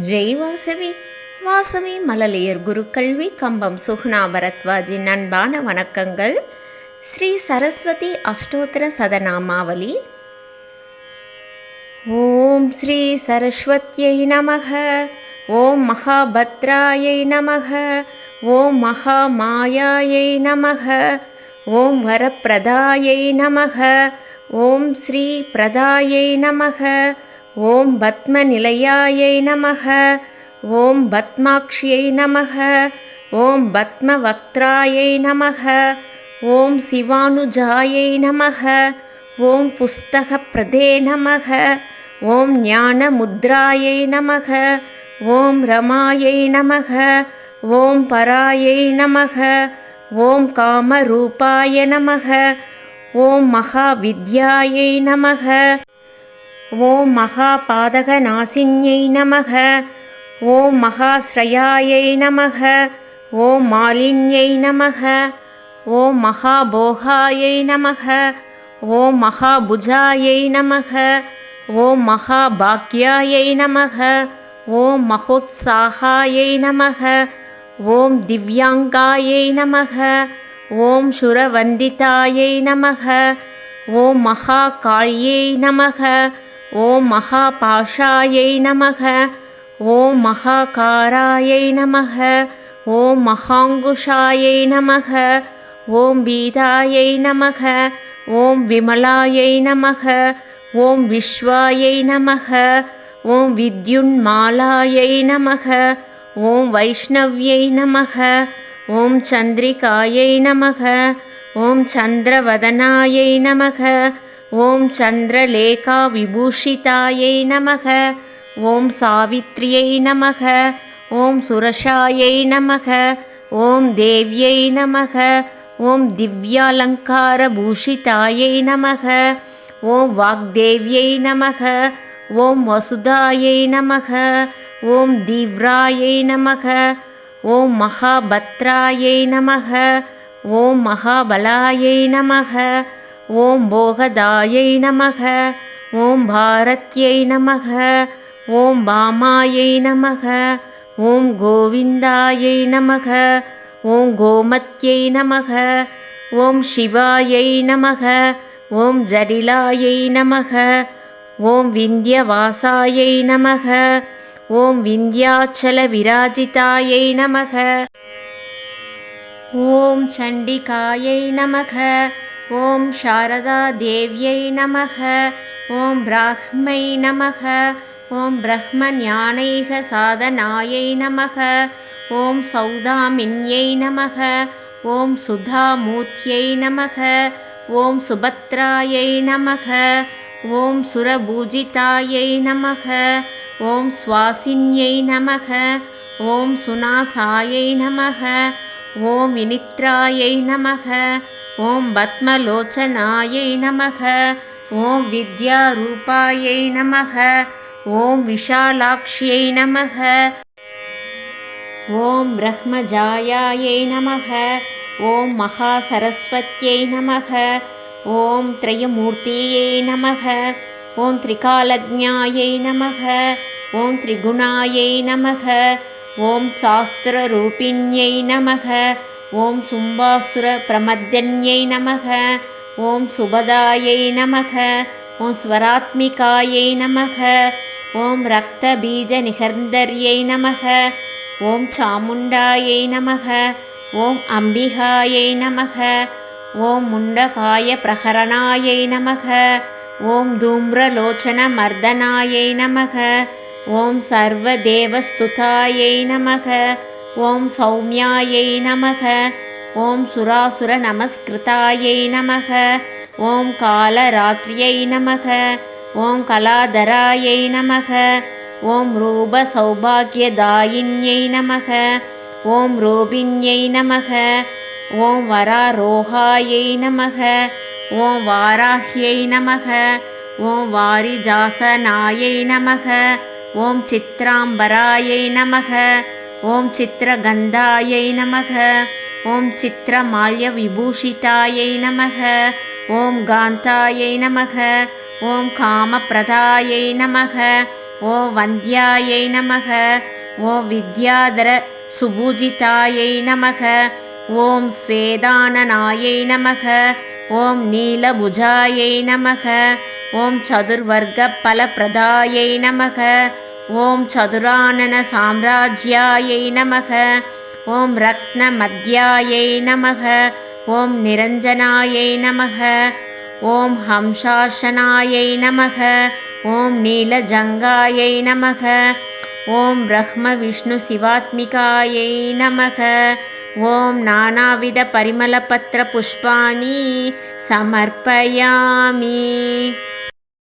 ஜெய் வாசவி. வாசவி மழலையர் குருக்கல்வி கம்பம் சுகுணா பரத்வாஜின் அன்பான வணக்கங்கள். ஸ்ரீ சரஸ்வதி அஷ்டோத்திர சதநாமாவளி. ஓம் ஸ்ரீ சரஸ்வத்யை நமக. ஓம் மகாபத்ராயை நமக. ஓம் மகாமாயாயை நமக. ஓம் வரப்பிரதாயை நமக. ஓம் ஸ்ரீ பிரதாயை நமக. ஓம் பத்மநிலையாயை நமக. ஓம் பத்மாக்ஷ்யை நமக. ஓம் பத்மவக்த்ராயை நமக. ஓம் சிவானுஜாயை நமக. ஓம் புஸ்தகப்ரதே நமக. ஓம் ஞானமுத்ராயை நமக. ஓம் ரமாயை நமக. ஓம் பராயை நமக. ஓம் காமரூபாய நமக. ஓம் மகாவித்யாயை நமக. ஓம் மகாபாதகநாசின்யை நமக. ஓம் மகாஸ்ரயாயை நமக. ஓம் மாலின்யை நமக. ஓம் மகாபோகாயை நமக. ஓம் மகாபுஜாயை நமக. ஓம் மகாபாக்யாயை நமக. ஓம் மகோத்சாகாயை நமக. ஓம் திவ்யாங்காயை நமக. ஓம் சுரவந்திதாயை நமக. ஓம் மகாகாள்யை நமக. ஓம் மகாபாஷாயை நமக. ஓம் மகாகாராயை நமக. ஓம் மகாங்குஷாயை நமக. ஓம் பீதாயை நமக. ஓம் விமலாயை நமக. ஓம் விஸ்வாயை நமக. ஓம் வித்யுன்மாலாயை நமக. ஓம் வைஷ்ணவ்யை நமக. ஓம் சந்திரிகாயை நமக. ஓம் சந்திரவதனாயை நமக. ஓம் சந்திரலேகா விபூஷிதாயை நமக. ஓம் சாவித்ரியை நமக. ஓம் சுரஷாயை நமக. ஓம் தேவ்யை நமக. ஓம் திவ்யாலங்கார பூஷிதாயை நமக. ஓம் வாக்தேவ்யை நமக. ஓம் வசுதாயை நமக. ஓம் தீவ்ராயை நமக. ஓம் மகாபத்ராயை நமக. ஓம் மகாபலாயை நமக. ஓம் போகதாயை நமக. ஓம் பாரத்யை நமக. ஓம் பாமாயை நமக. ஓம் கோவிந்தாயை நமக. ஓம் கோமத்யை நமக. ஓம் சிவாயை நமக. ஓம் ஜடிலாயை நமக. ஓம் விந்தியவாசாயை நமக. ஓம் விந்தியாச்சல விராஜிதாயை நமக. ஓம் சண்டிகாயை நமக. ஓம் சாரதா தேவ்யை நமக. ஓம் பிராஹ்மை நமக. ஓம் பிரம்ம ஞானைக சாதனாயை நமக. ஓம் சௌதாமின்யை நமக. ஓம் சுதாமூர்த்தியை நமக. ஓம் சுபத்ராயை நமக. ஓம் சுரபூஜிதாயை நமக. ஓம் சுவாசின்யை நமக. ஓம் சுனாசாயை நமக. ஓம் வினித்ராயை நமக. ஓம் பத்மலோச்சனாயை நமக. ஓம் வித்யாரூபாயை நமக. ஓம் விஷாலாக்ஷ்யை நமக. ஓம் பிரம்மஜாயாயை நமக. ஓம் மகாசரஸ்வத்யை நமக. ஓம் த்ரயமூர்த்தியை நமக. ஓம் திரிகாலஜ்ஞாயை நமக. ஓம் திரிகுணாயை நமக. ஓம் சாஸ்திரரூபிண்யை நமக. ஓம் சும்பாசுர பிரமத்யன்யை நமக. ஓம் சுபதாயை நமக. ஓம் ஸ்வராத்மிகாயை நமக. ஓம் ரக்தபீஜ நிகர்ந்தர்யை நமக. ஓம் சாமுண்டாயை நமக. ஓம் அம்பிகாயை நமக. ஓம் முண்டகாய பிரகரணாயை நமக. ஓம் தூம்ரலோச்சன மர்தனாயை நமக. ஓம் சர்வதேவஸ்துதாயை நமக. ஓம் சௌமியாயை நமக. ஓம் சுராசுர நமஸ்கிருதாயை நமக. ஓம் காலராத்ரியை நமக. ஓம் கலாதராயை நமக. ஓம் ரூப சௌபாகியதாயின்யை நமக. ஓம் ரூபின்யை நமக. ஓம் வராரோகாயை நமக. ஓம் வாராஹ்யை நமக. ஓம் வாரிஜாசனாயை நமக. ஓம் சித்ராம்பராயை நமக. ஓம் சித்ரகந்தாயை நமக. ஓம் சித்ரமால்ய விபூஷிதாயை நமக. ஓம் காந்தாயை நமக. ஓம் காமப்பிரதாயை நமக. ஓம் வந்தியாயை நமக. ஓம் வித்யாதர சுபூஜிதாயை நமக. ஓம் ஸ்வேதானனாயை நமக. ஓம் நீலபுஜாயை நமக. ஓம் சதுர்வர்க பலப்பிரதாயை நமக. ஓம் சதுரானன சாம்ராஜ்யாயை நமக. ஓம் ரத்னமத்யாயை நமக. ஓம் நிரஞ்சனாயை நமக. ஓம் ஹம்சாசனாயை நமக. ஓம் நீலஜங்காயை நமக. ஓம் பிரம்ம விஷ்ணு சிவாத்மிகாயை நமக. ஓம் நானாவித பரிமளபத்ர புஷ்பாணி சமர்ப்பயாமி.